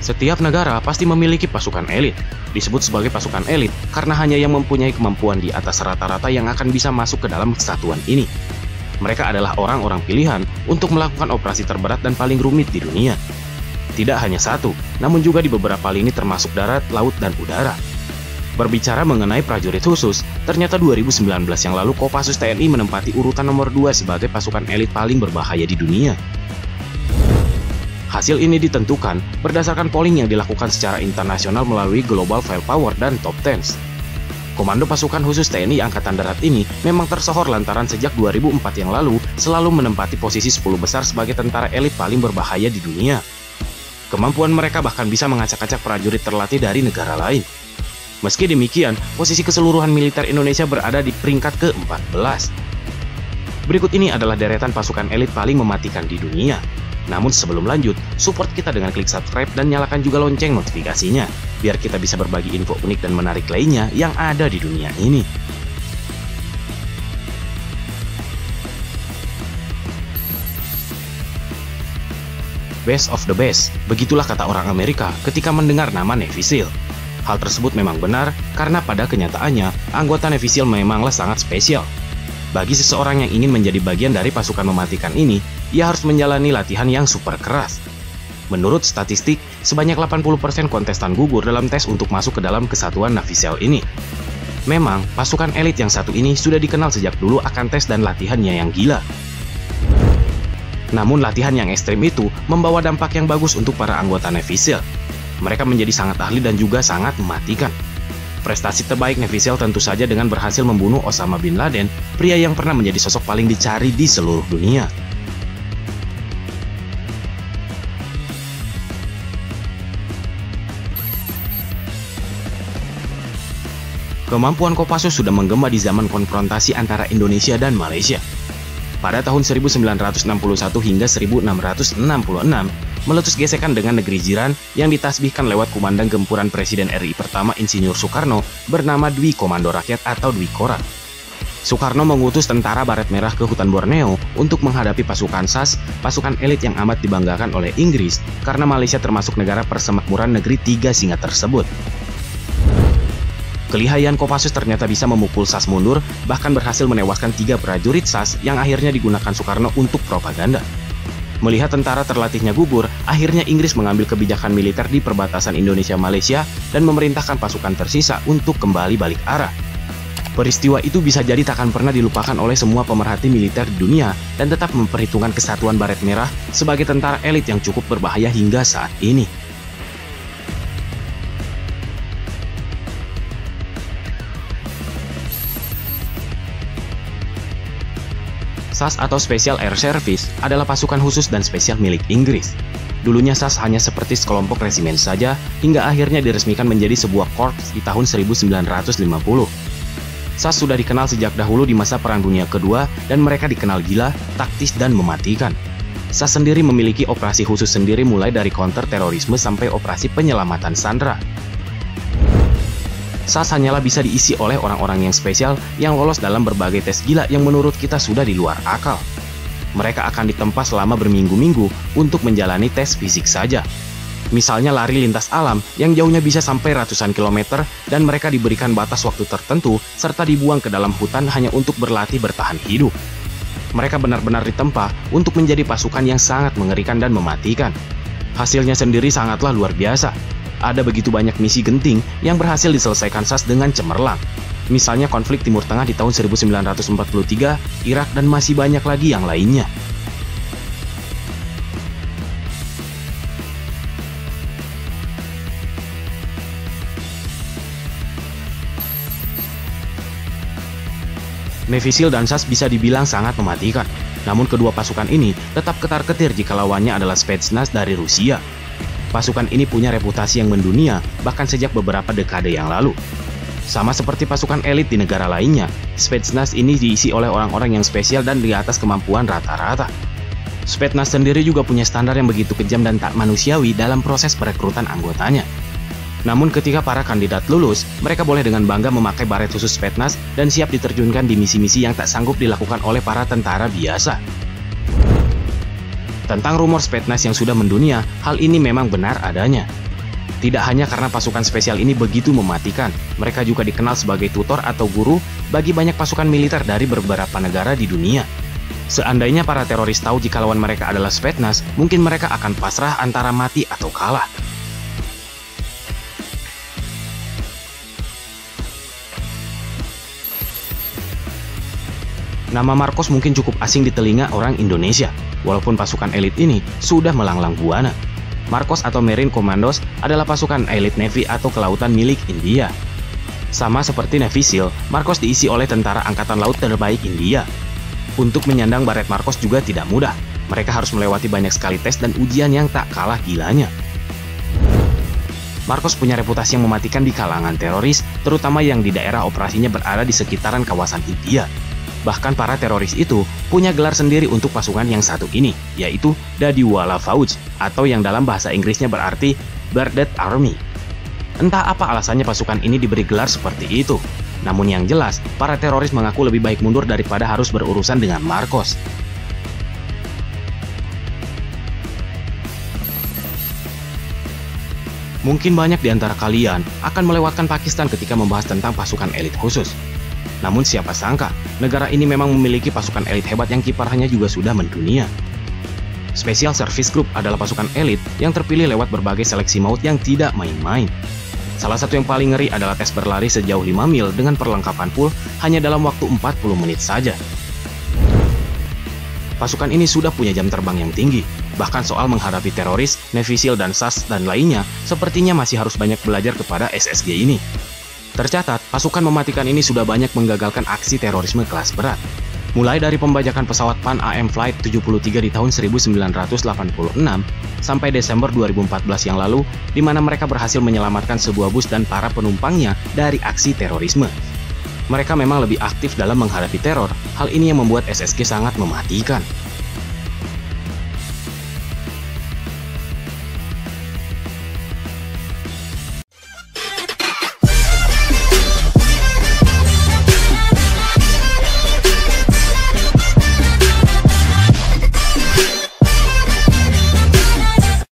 Setiap negara pasti memiliki pasukan elit. Disebut sebagai pasukan elit karena hanya yang mempunyai kemampuan di atas rata-rata yang akan bisa masuk ke dalam kesatuan ini. Mereka adalah orang-orang pilihan untuk melakukan operasi terberat dan paling rumit di dunia. Tidak hanya satu, namun juga di beberapa lini termasuk darat, laut, dan udara. Berbicara mengenai prajurit khusus, ternyata 2019 yang lalu Kopassus TNI menempati urutan nomor 2 sebagai pasukan elit paling berbahaya di dunia. Hasil ini ditentukan berdasarkan polling yang dilakukan secara internasional melalui Global Firepower dan Top Tens. Komando Pasukan Khusus TNI Angkatan Darat ini memang tersohor lantaran sejak 2004 yang lalu selalu menempati posisi 10 besar sebagai tentara elit paling berbahaya di dunia. Kemampuan mereka bahkan bisa mengacak-acak prajurit terlatih dari negara lain. Meski demikian, posisi keseluruhan militer Indonesia berada di peringkat ke-14. Berikut ini adalah deretan pasukan elit paling mematikan di dunia. Namun sebelum lanjut, support kita dengan klik subscribe dan nyalakan juga lonceng notifikasinya, biar kita bisa berbagi info unik dan menarik lainnya yang ada di dunia ini. Best of the best, begitulah kata orang Amerika ketika mendengar nama Navy SEAL. Hal tersebut memang benar karena pada kenyataannya, anggota Navy SEAL memanglah sangat spesial. Bagi seseorang yang ingin menjadi bagian dari pasukan mematikan ini, ia harus menjalani latihan yang super keras. Menurut statistik, sebanyak 80% kontestan gugur dalam tes untuk masuk ke dalam kesatuan Navy SEAL ini. Memang, pasukan elit yang satu ini sudah dikenal sejak dulu akan tes dan latihannya yang gila. Namun latihan yang ekstrim itu membawa dampak yang bagus untuk para anggota Navy SEAL. Mereka menjadi sangat ahli dan juga sangat mematikan. Prestasi terbaik Navy SEAL tentu saja dengan berhasil membunuh Osama bin Laden, pria yang pernah menjadi sosok paling dicari di seluruh dunia. Kemampuan Kopassus sudah menggema di zaman konfrontasi antara Indonesia dan Malaysia. Pada tahun 1961 hingga 1666, meletus gesekan dengan negeri jiran yang ditasbihkan lewat Komandan Gempuran Presiden RI pertama Insinyur Soekarno bernama Dwi Komando Rakyat atau Dwi Korat. Soekarno mengutus tentara Baret Merah ke hutan Borneo untuk menghadapi pasukan SAS, pasukan elit yang amat dibanggakan oleh Inggris karena Malaysia termasuk negara persemakmuran negeri tiga singa tersebut. Kelihayan Kopassus ternyata bisa memukul SAS mundur, bahkan berhasil menewaskan 3 prajurit SAS yang akhirnya digunakan Soekarno untuk propaganda. Melihat tentara terlatihnya gugur, akhirnya Inggris mengambil kebijakan militer di perbatasan Indonesia-Malaysia dan memerintahkan pasukan tersisa untuk kembali balik arah. Peristiwa itu bisa jadi takkan pernah dilupakan oleh semua pemerhati militer di dunia dan tetap memperhitungkan kesatuan Baret Merah sebagai tentara elit yang cukup berbahaya hingga saat ini. SAS atau Special Air Service adalah pasukan khusus dan spesial milik Inggris. Dulunya SAS hanya seperti sekelompok resimen saja, hingga akhirnya diresmikan menjadi sebuah korps di tahun 1950. SAS sudah dikenal sejak dahulu di masa Perang Dunia Kedua, dan mereka dikenal gila, taktis, dan mematikan. SAS sendiri memiliki operasi khusus sendiri mulai dari counter terorisme sampai operasi penyelamatan sandera. SAS hanyalah bisa diisi oleh orang-orang yang spesial yang lolos dalam berbagai tes gila yang menurut kita sudah di luar akal. Mereka akan ditempa selama berminggu-minggu untuk menjalani tes fisik saja. Misalnya lari lintas alam yang jauhnya bisa sampai ratusan kilometer dan mereka diberikan batas waktu tertentu serta dibuang ke dalam hutan hanya untuk berlatih bertahan hidup. Mereka benar-benar ditempa untuk menjadi pasukan yang sangat mengerikan dan mematikan. Hasilnya sendiri sangatlah luar biasa. Ada begitu banyak misi genting yang berhasil diselesaikan SAS dengan cemerlang. Misalnya konflik Timur Tengah di tahun 1943, Irak, dan masih banyak lagi yang lainnya. Navy SEAL dan SAS bisa dibilang sangat mematikan. Namun kedua pasukan ini tetap ketar-ketir jika lawannya adalah Spetsnaz dari Rusia. Pasukan ini punya reputasi yang mendunia bahkan sejak beberapa dekade yang lalu. Sama seperti pasukan elit di negara lainnya, Spetsnaz ini diisi oleh orang-orang yang spesial dan di atas kemampuan rata-rata. Spetsnaz sendiri juga punya standar yang begitu kejam dan tak manusiawi dalam proses perekrutan anggotanya. Namun ketika para kandidat lulus, mereka boleh dengan bangga memakai baret khusus Spetsnaz dan siap diterjunkan di misi-misi yang tak sanggup dilakukan oleh para tentara biasa. Tentang rumor Spetsnaz yang sudah mendunia, hal ini memang benar adanya. Tidak hanya karena pasukan spesial ini begitu mematikan, mereka juga dikenal sebagai tutor atau guru bagi banyak pasukan militer dari beberapa negara di dunia. Seandainya para teroris tahu jika lawan mereka adalah Spetsnaz, mungkin mereka akan pasrah antara mati atau kalah. Nama Marcos mungkin cukup asing di telinga orang Indonesia, walaupun pasukan elit ini sudah melanglang buana. Marcos atau Marine Commandos adalah pasukan elit Navy atau kelautan milik India. Sama seperti Navy SEAL, Marcos diisi oleh tentara angkatan laut terbaik India. Untuk menyandang baret Marcos juga tidak mudah. Mereka harus melewati banyak sekali tes dan ujian yang tak kalah gilanya. Marcos punya reputasi yang mematikan di kalangan teroris, terutama yang di daerah operasinya berada di sekitaran kawasan India. Bahkan para teroris itu punya gelar sendiri untuk pasukan yang satu ini, yaitu Dadiwala Fauj, atau yang dalam bahasa Inggrisnya berarti Bearded Army. Entah apa alasannya pasukan ini diberi gelar seperti itu. Namun yang jelas, para teroris mengaku lebih baik mundur daripada harus berurusan dengan Marcos. Mungkin banyak di antara kalian akan melewatkan Pakistan ketika membahas tentang pasukan elit khusus. Namun siapa sangka, negara ini memang memiliki pasukan elit hebat yang kiprahnya juga sudah mendunia. Special Service Group adalah pasukan elit yang terpilih lewat berbagai seleksi maut yang tidak main-main. Salah satu yang paling ngeri adalah tes berlari sejauh 5 mil dengan perlengkapan full hanya dalam waktu 40 menit saja. Pasukan ini sudah punya jam terbang yang tinggi. Bahkan soal menghadapi teroris, Navy SEAL dan SAS dan lainnya, sepertinya masih harus banyak belajar kepada SSG ini. Tercatat, pasukan mematikan ini sudah banyak menggagalkan aksi terorisme kelas berat. Mulai dari pembajakan pesawat Pan AM Flight 73 di tahun 1986 sampai Desember 2014 yang lalu, di mana mereka berhasil menyelamatkan sebuah bus dan para penumpangnya dari aksi terorisme. Mereka memang lebih aktif dalam menghadapi teror, hal ini yang membuat SSG sangat mematikan.